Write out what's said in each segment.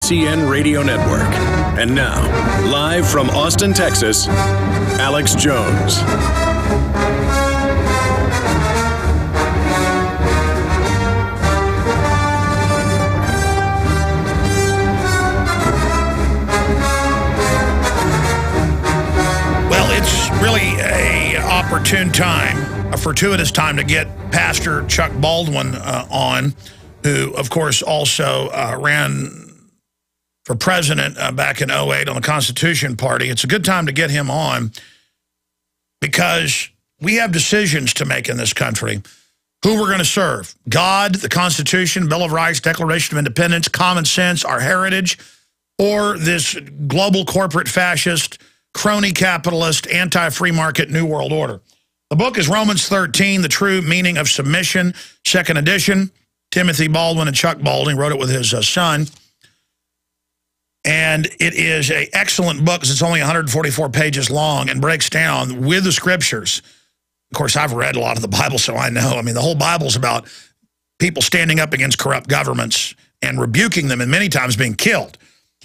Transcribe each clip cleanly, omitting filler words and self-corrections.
AJCN Radio Network. And now, live from Austin, Texas, Alex Jones. Well, it's really an opportune time, a fortuitous time to get Pastor Chuck Baldwin on, who, of course, also ran for president back in 2008 on the Constitution Party. It's a good time to get him on because we have decisions to make in this country. Who we're going to serve? God, the Constitution, Bill of Rights, Declaration of Independence, common sense, our heritage, or this global corporate fascist, crony capitalist, anti-free market New World Order. The book is Romans 13, The True Meaning of Submission, second edition. Timothy Baldwin and Chuck Baldwin wrote it with his son. And it is an excellent book because it's only 144 pages long and breaks down with the scriptures. Of course, I've read a lot of the Bible, so I know. I mean, the whole Bible's about people standing up against corrupt governments and rebuking them and many times being killed.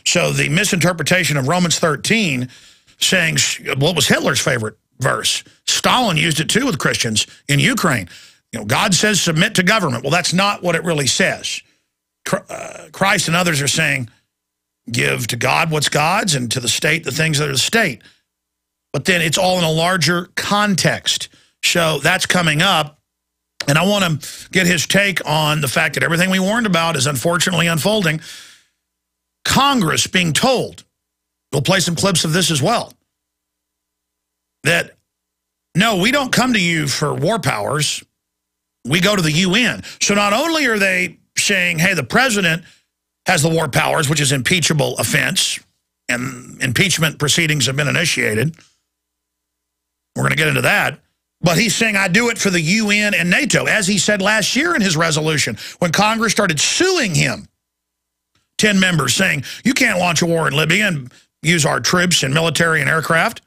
So the misinterpretation of Romans 13 saying, what was Hitler's favorite verse? Stalin used it too with Christians in Ukraine. You know, God says submit to government. Well, that's not what it really says. Christ and others are saying, give to God what's God's and to the state the things that are the state. But then it's all in a larger context. So that's coming up. And I want to get his take on the fact that everything we warned about is unfortunately unfolding. Congress being told, we'll play some clips of this as well, that no, we don't come to you for war powers. We go to the UN. So not only are they saying, hey, the president has the war powers, which is impeachable offense, and impeachment proceedings have been initiated. We're going to get into that. But he's saying, I do it for the UN and NATO, as he said last year in his resolution, when Congress started suing him, 10 members saying, you can't launch a war in Libya and use our troops and military and aircraft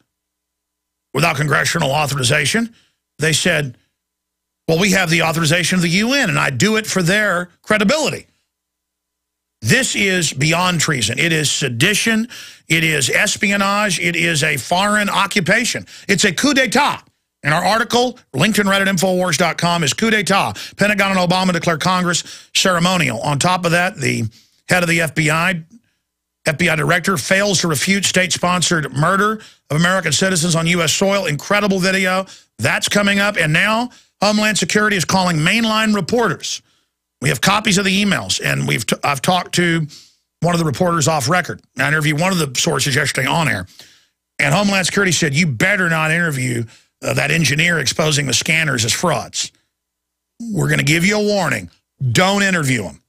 without congressional authorization. They said, well, we have the authorization of the UN, and I do it for their credibility. This is beyond treason. It is sedition. It is espionage. It is a foreign occupation. It's a coup d'etat. In our article, linked in Reddit.infowars.com, is coup d'etat. Pentagon and Obama declare Congress ceremonial. On top of that, the head of the FBI director, fails to refute state-sponsored murder of American citizens on U.S. soil. Incredible video. That's coming up. And now Homeland Security is calling mainline reporters. We have copies of the emails, and I've talked to one of the reporters off record. I interviewed one of the sources yesterday on air, and Homeland Security said, you better not interview that engineer exposing the scanners as frauds. We're going to give you a warning. Don't interview them.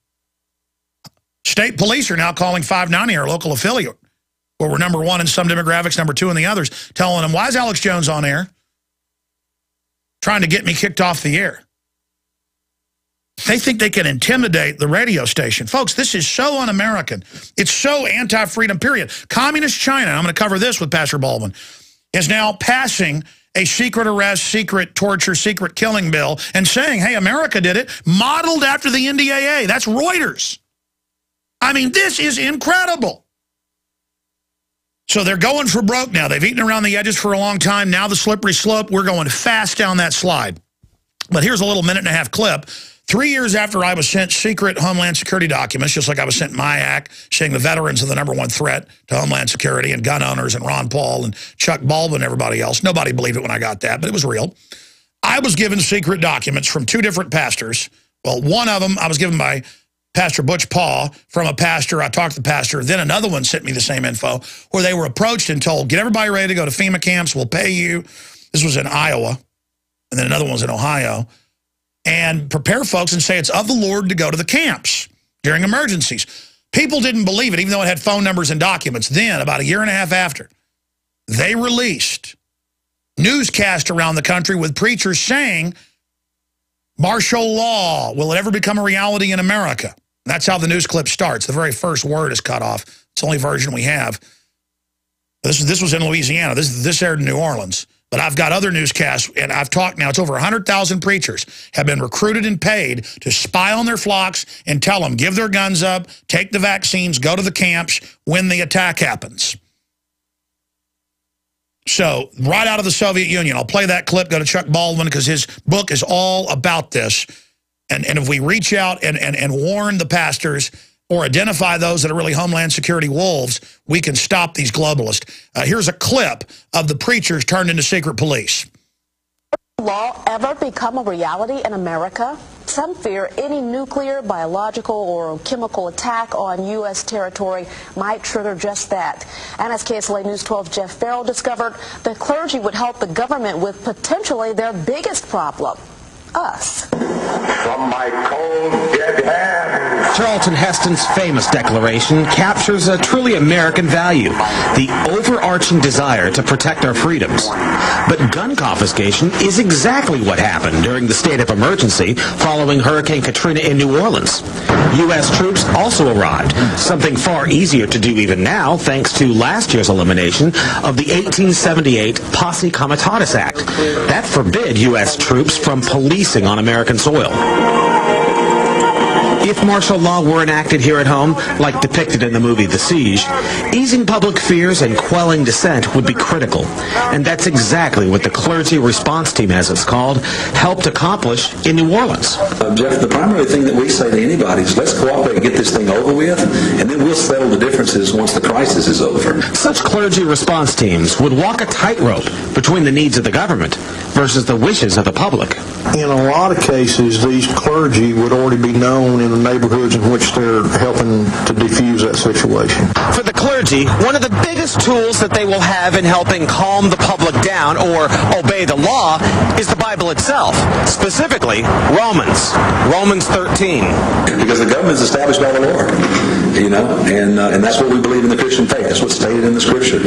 State police are now calling 590, our local affiliate, where we're number one in some demographics, number two in the others, telling them, why is Alex Jones on air? Trying to get me kicked off the air. They think they can intimidate the radio station. Folks, this is so un-American. It's so anti-freedom, period. Communist China, I'm going to cover this with Pastor Baldwin, is now passing a secret arrest, secret torture, secret killing bill and saying, hey, America did it, modeled after the NDAA. That's Reuters. I mean, this is incredible. So they're going for broke now. They've eaten around the edges for a long time. Now the slippery slope, we're going fast down that slide. But here's a little minute-and-a-half clip. 3 years after I was sent secret Homeland Security documents, just like I was sent MIAC, saying the veterans are the #1 threat to Homeland Security and gun owners and Ron Paul and Chuck Baldwin and everybody else. Nobody believed it when I got that, but it was real. I was given secret documents from 2 different pastors. Well, one of them I was given by Pastor Butch Paw from a pastor. I talked to the pastor. Then another one sent me the same info where they were approached and told, get everybody ready to go to FEMA camps. We'll pay you. This was in Iowa. And then another one was in Ohio. And prepare folks and say it's of the Lord to go to the camps during emergencies. People didn't believe it, even though it had phone numbers and documents. Then, about a year and a half after, they released newscasts around the country with preachers saying, martial law, will it ever become a reality in America? And that's how the news clip starts. The very first word is cut off. It's the only version we have. This was in Louisiana. This aired in New Orleans. But I've got other newscasts, and I've talked now. It's over 100,000 preachers have been recruited and paid to spy on their flocks and tell them, give their guns up, take the vaccines, go to the camps when the attack happens. So, right out of the Soviet Union, I'll play that clip, go to Chuck Baldwin, because his book is all about this. And if we reach out and warn the pastors or identify those that are really Homeland Security wolves, we can stop these globalists. Here's a clip of the preachers turned into secret police. Will law ever become a reality in America? Some fear any nuclear, biological, or chemical attack on U.S. territory might trigger just that. And as KSLA News 12 Jeff Farrell discovered, the clergy would help the government with potentially their biggest problem, us. From my cold, dead hands. Charlton Heston's famous declaration captures a truly American value, the overarching desire to protect our freedoms. But gun confiscation is exactly what happened during the state of emergency following Hurricane Katrina in New Orleans. U.S. troops also arrived, something far easier to do even now thanks to last year's elimination of the 1878 Posse Comitatus Act. That forbid U.S. troops from policing on American soil. If martial law were enacted here at home, like depicted in the movie The Siege, easing public fears and quelling dissent would be critical. And that's exactly what the Clergy Response Team, as it's called, helped accomplish in New Orleans. Jeff, the primary thing that we say to anybody is let's cooperate and get this thing over with, and then we'll settle the differences once the crisis is over. Such clergy response teams would walk a tightrope between the needs of the government versus the wishes of the public. In a lot of cases, these clergy would already be known in the neighborhoods in which they're helping to defuse that situation. For the clergy, one of the biggest tools that they will have in helping calm the public down or obey the law is the Bible itself, specifically Romans 13. Because the government is established by the Lord, and that's what we believe in the Christian faith. That's what's stated in the Scripture.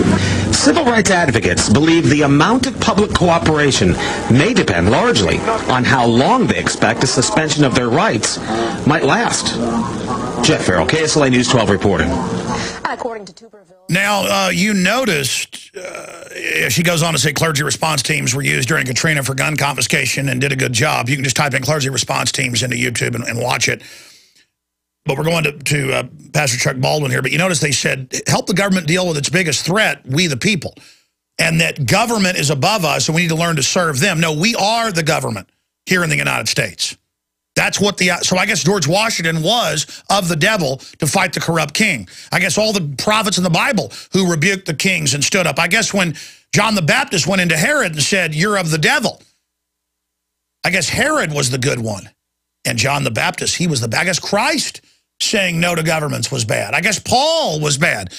Civil rights advocates believe the amount of public cooperation may depend largely on how long they expect a suspension of their rights might last. Jeff Farrell, KSLA News 12 reporting. According to Tuberville. Now, you noticed, she goes on to say clergy response teams were used during Katrina for gun confiscation and did a good job. You can just type in clergy response teams into YouTube and watch it. But we're going to Pastor Chuck Baldwin here. But you notice they said, help the government deal with its biggest threat, we the people. And that government is above us, and we need to learn to serve them. No, we are the government here in the United States. That's what so I guess George Washington was of the devil to fight the corrupt king. I guess all the prophets in the Bible who rebuked the kings and stood up. I guess when John the Baptist went into Herod and said, you're of the devil. I guess Herod was the good one. And John the Baptist, he was I guess Christ saying no to governments was bad. I guess Paul was bad.